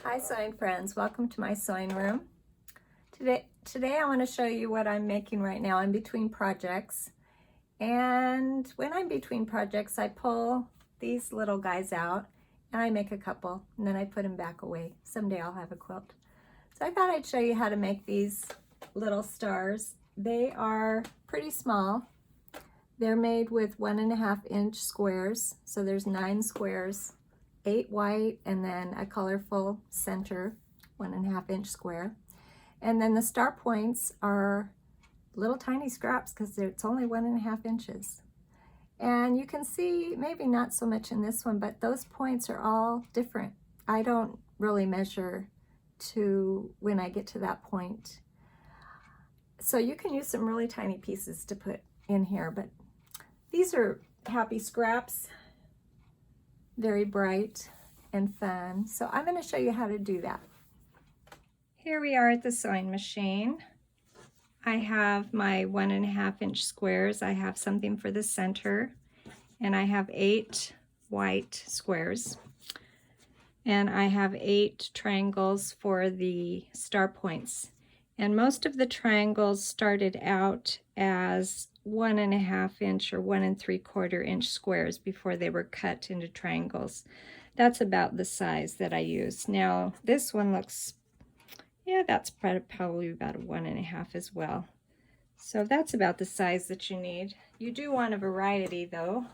Hi sewing friends, welcome to my sewing room. Today I want to show you what I'm making right now. I'm between projects, and when I'm between projects I pull these little guys out and I make a couple and then I put them back away. Someday I'll have a quilt. So I thought I'd show you how to make these little stars. They are pretty small. They're made with 1.5 inch squares, so there's 9 squares, 8 white, and then a colorful center 1.5 inch square. And then the star points are little tiny scraps because it's only 1.5 inches. And you can see, maybe not so much in this one, but those points are all different. I don't really measure to when I get to that point. So you can use some really tiny pieces to put in here, but these are happy scraps, very bright and fun. So I'm going to show you how to do that. Here we are at the sewing machine. I have my 1.5 inch squares. I have something for the center, and I have 8 white squares. And I have 8 triangles for the star points. And most of the triangles started out as 1.5 inch or 1 3/4 inch squares before they were cut into triangles. That's about the size that I use. Now this one looks, yeah, that's probably about a 1.5 as well. So that's about the size that you need. You do want a variety though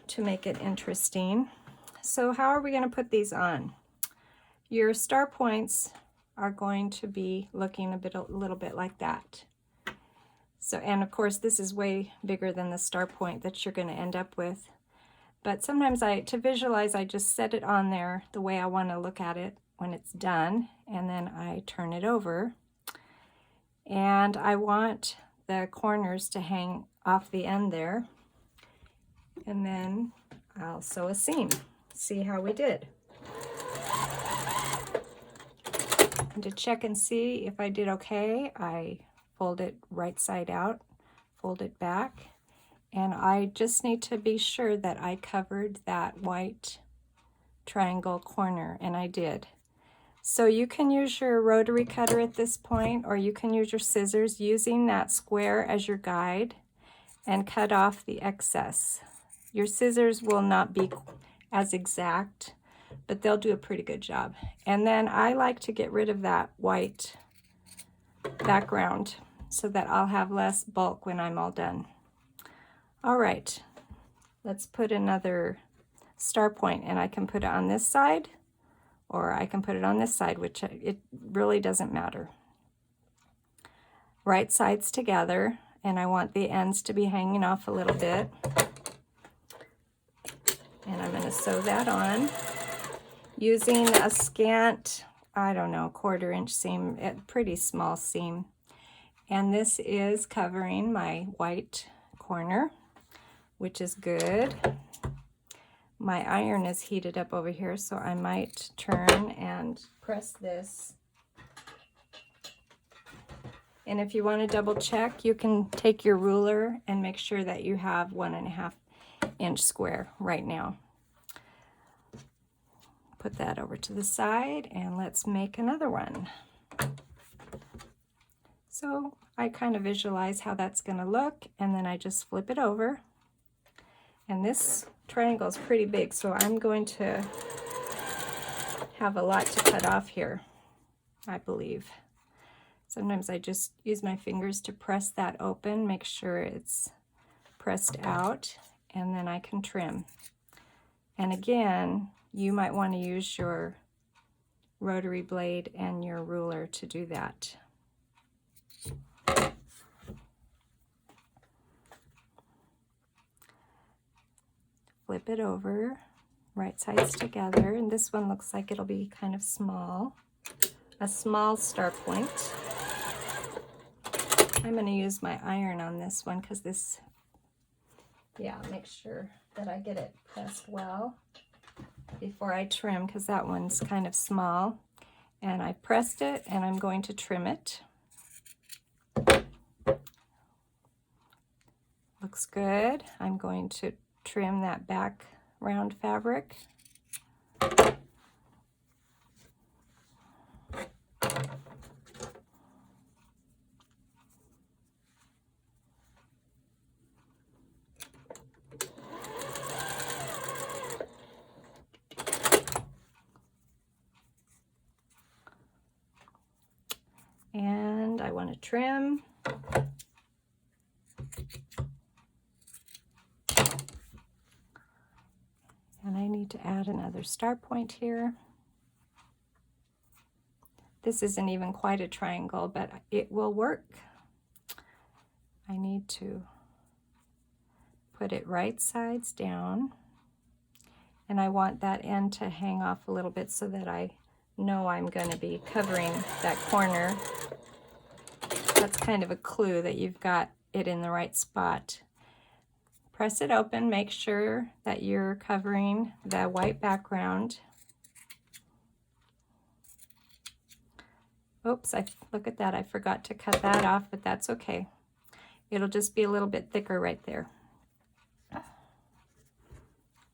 to make it interesting. So how are we going to put these on? Your star points are going to be looking a little bit like that. So, and of course this is way bigger than the star point that you're going to end up with. But sometimes to visualize, I just set it on there the way I want to look at it when it's done, and then I turn it over. And I want the corners to hang off the end there. And then I'll sew a seam. See how we did. And to check and see if I did okay, I fold it right side out, fold it back, and I just need to be sure that I covered that white triangle corner, and I did. So you can use your rotary cutter at this point, or you can use your scissors using that square as your guide and cut off the excess. Your scissors will not be as exact, but they'll do a pretty good job. And then I like to get rid of that white background so that I'll have less bulk when I'm all done. All right, let's put another star point, and I can put it on this side or I can put it on this side, which it really doesn't matter. Right sides together, and I want the ends to be hanging off a little bit. And I'm going to sew that on using a scant, I don't know, 1/4 inch seam, a pretty small seam. And this is covering my white corner, which is good. My iron is heated up over here, so I might turn and press this. And if you want to double check, you can take your ruler and make sure that you have 1.5 inch square right now. Put that over to the side, and let's make another one. So I kind of visualize how that's going to look, and then I just flip it over. And this triangle is pretty big, so I'm going to have a lot to cut off here, I believe. Sometimes I just use my fingers to press that open, make sure it's pressed out, and then I can trim. And again, you might want to use your rotary blade and your ruler to do that. Flip it over, right sides together, and this one looks like it'll be kind of small, a small star point. I'm going to use my iron on this one because this, yeah, make sure that I get it pressed well before I trim, because that one's kind of small. And I pressed it, and I'm going to trim it. Looks good. I'm going to trim that background fabric. trim. And I need to add another star point here. This isn't even quite a triangle, but it will work. I need to put it right sides down. And I want that end to hang off a little bit so that I know I'm going to be covering that corner. That's kind of a clue that you've got it in the right spot. Press it open, make sure that you're covering the white background. Oops, look at that, I forgot to cut that off, but that's okay. It'll just be a little bit thicker right there.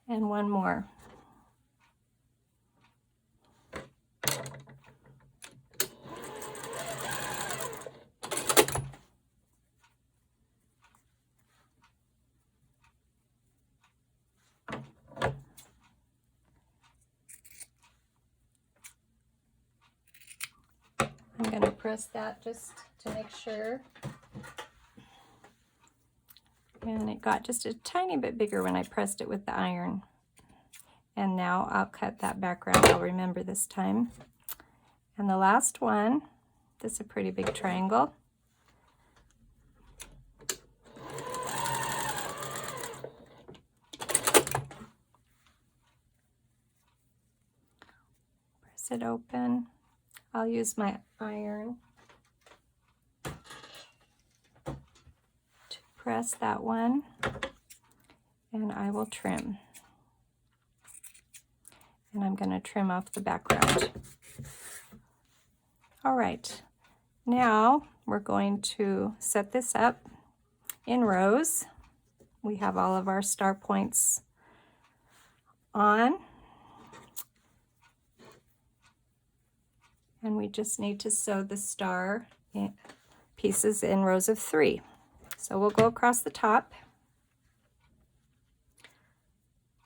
And one more. I'm going to press that just to make sure. And it got just a tiny bit bigger when I pressed it with the iron. And now I'll cut that background. I'll remember this time. And the last one, this is a pretty big triangle. Press it open. I'll use my iron to press that one, and I will trim. And I'm going to trim off the background. All right, now we're going to set this up in rows. We have all of our star points on. And we just need to sew the star pieces in rows of 3. So we'll go across the top.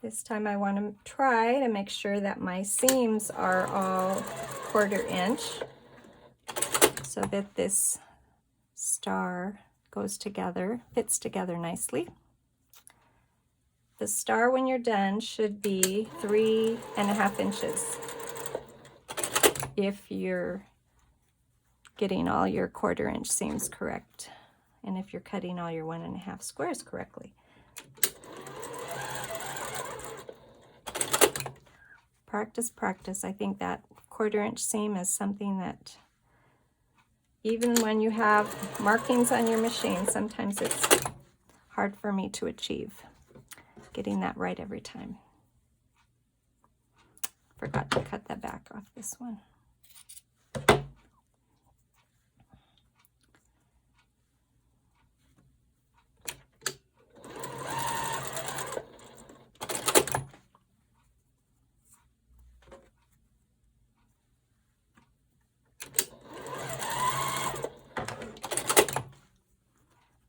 This time I want to try to make sure that my seams are all 1/4 inch so that this star goes together, fits together nicely. The star, when you're done, should be 3.5 inches. If you're getting all your 1/4 inch seams correct, and if you're cutting all your 1.5 squares correctly. Practice, practice. I think that 1/4 inch seam is something that even when you have markings on your machine, sometimes it's hard for me to achieve getting that right every time. Forgot to cut that back off this one.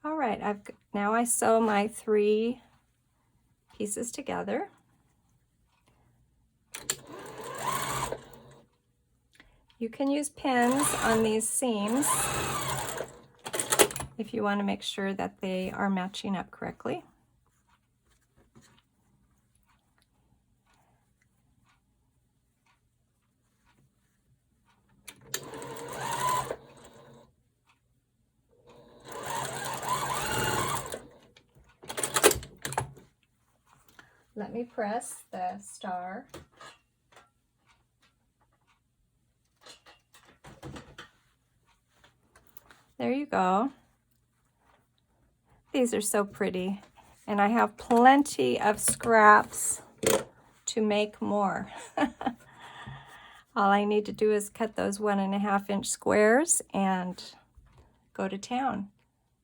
All right, now I sew my 3 pieces together. You can use pins on these seams if you want to make sure that they are matching up correctly. Let me press the star. There you go. These are so pretty, and I have plenty of scraps to make more. All I need to do is cut those 1.5 inch squares and go to town.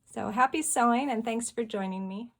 So happy sewing, and thanks for joining me.